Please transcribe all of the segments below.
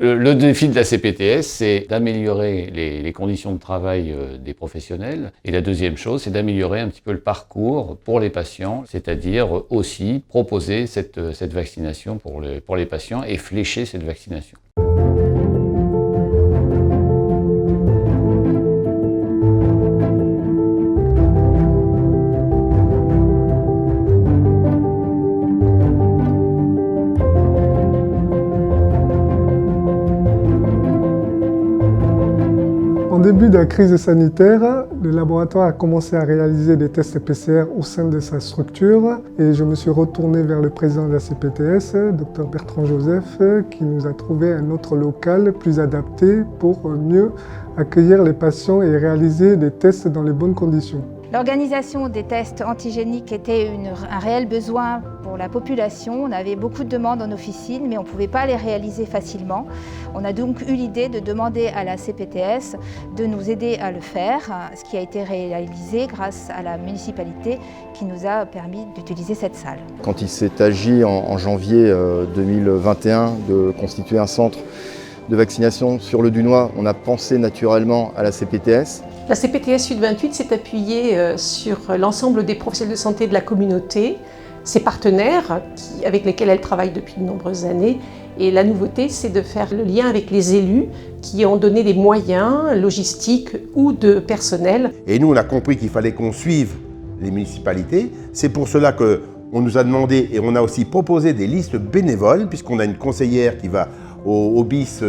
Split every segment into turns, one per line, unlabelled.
Le défi de la CPTS, c'est d'améliorer les conditions de travail des professionnels. Et la deuxième chose, c'est d'améliorer un petit peu le parcours pour les patients, c'est-à-dire aussi proposer cette vaccination pour les patients et flécher cette vaccination.
En début de la crise sanitaire, le laboratoire a commencé à réaliser des tests PCR au sein de sa structure et je me suis retourné vers le président de la CPTS, Dr Bertrand Joseph, qui nous a trouvé un autre local plus adapté pour mieux accueillir les patients et réaliser des tests dans les bonnes conditions.
L'organisation des tests antigéniques était un réel besoin pour la population. On avait beaucoup de demandes en officine, mais on ne pouvait pas les réaliser facilement. On a donc eu l'idée de demander à la CPTS de nous aider à le faire, ce qui a été réalisé grâce à la municipalité qui nous a permis d'utiliser cette salle.
Quand il s'est agi en janvier 2021 de constituer un centre de vaccination sur le Dunois, on a pensé naturellement à la CPTS.
La CPTS Sud 28 s'est appuyée sur l'ensemble des professionnels de santé de la communauté, ses partenaires avec lesquels elle travaille depuis de nombreuses années. Et la nouveauté, c'est de faire le lien avec les élus qui ont donné des moyens logistiques ou de personnel.
Et nous, on a compris qu'il fallait qu'on suive les municipalités. C'est pour cela qu'on nous a demandé et on a aussi proposé des listes bénévoles, puisqu'on a une conseillère qui va au BIS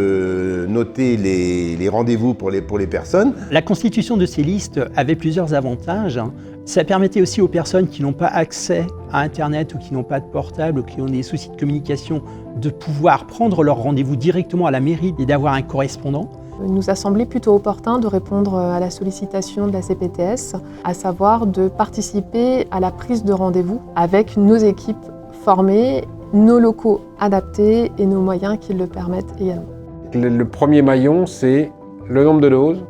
noter les rendez-vous pour les personnes.
La constitution de ces listes avait plusieurs avantages. Ça permettait aussi aux personnes qui n'ont pas accès à Internet ou qui n'ont pas de portable ou qui ont des soucis de communication de pouvoir prendre leur rendez-vous directement à la mairie et d'avoir un correspondant.
Il nous a semblé plutôt opportun de répondre à la sollicitation de la CPTS, à savoir de participer à la prise de rendez-vous avec nos équipes formées, nos locaux adaptés et nos moyens qui le permettent également.
Le premier maillon, c'est le nombre de doses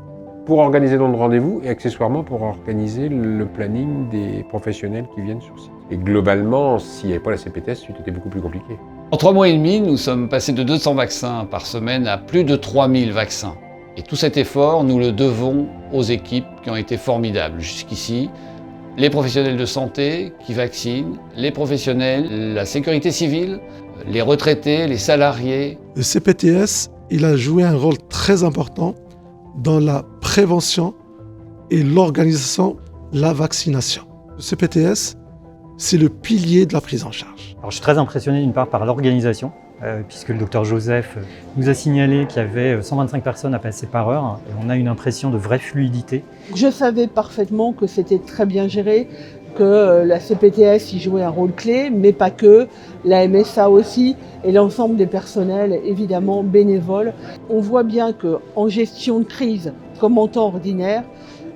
pour organiser le nombre de rendez-vous et accessoirement pour organiser le planning des professionnels qui viennent sur site. Et globalement, s'il n'y avait pas la CPTS, c'était beaucoup plus compliqué.
En 3 mois et demi, nous sommes passés de 200 vaccins par semaine à plus de 3000 vaccins. Et tout cet effort, nous le devons aux équipes qui ont été formidables jusqu'ici. Les professionnels de santé qui vaccinent, les professionnels, la sécurité civile, les retraités, les salariés.
Le CPTS, il a joué un rôle très important dans la prévention et l'organisation de la vaccination. Le CPTS, c'est le pilier de la prise en charge.
Alors, je suis très impressionné d'une part par l'organisation, puisque le docteur Joseph nous a signalé qu'il y avait 125 personnes à passer par heure et on a une impression de vraie fluidité.
Je savais parfaitement que c'était très bien géré, que la CPTS y jouait un rôle clé, mais pas que, la MSA aussi et l'ensemble des personnels évidemment bénévoles. On voit bien qu'en gestion de crise comme en temps ordinaire,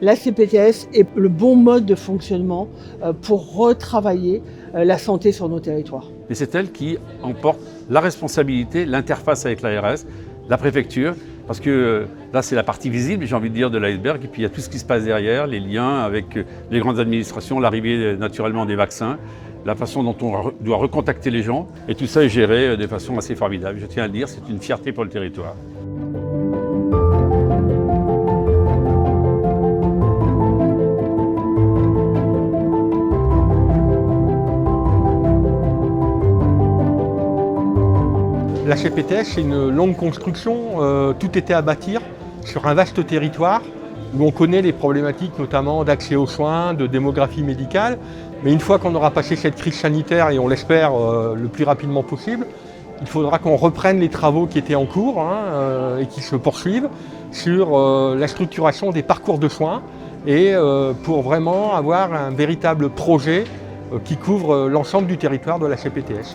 la CPTS est le bon mode de fonctionnement pour retravailler la santé sur nos territoires.
Et c'est elle qui emporte la responsabilité, l'interface avec l'ARS, la préfecture, parce que là c'est la partie visible, j'ai envie de dire, de l'iceberg, et puis il y a tout ce qui se passe derrière, les liens avec les grandes administrations, l'arrivée naturellement des vaccins, la façon dont on doit recontacter les gens, et tout ça est géré de façon assez formidable. Je tiens à le dire, c'est une fierté pour le territoire.
La CPTS, c'est une longue construction, tout était à bâtir sur un vaste territoire où on connaît les problématiques notamment d'accès aux soins, de démographie médicale. Mais une fois qu'on aura passé cette crise sanitaire, et on l'espère le plus rapidement possible, il faudra qu'on reprenne les travaux qui étaient en cours et qui se poursuivent sur la structuration des parcours de soins et pour vraiment avoir un véritable projet qui couvre l'ensemble du territoire de la CPTS.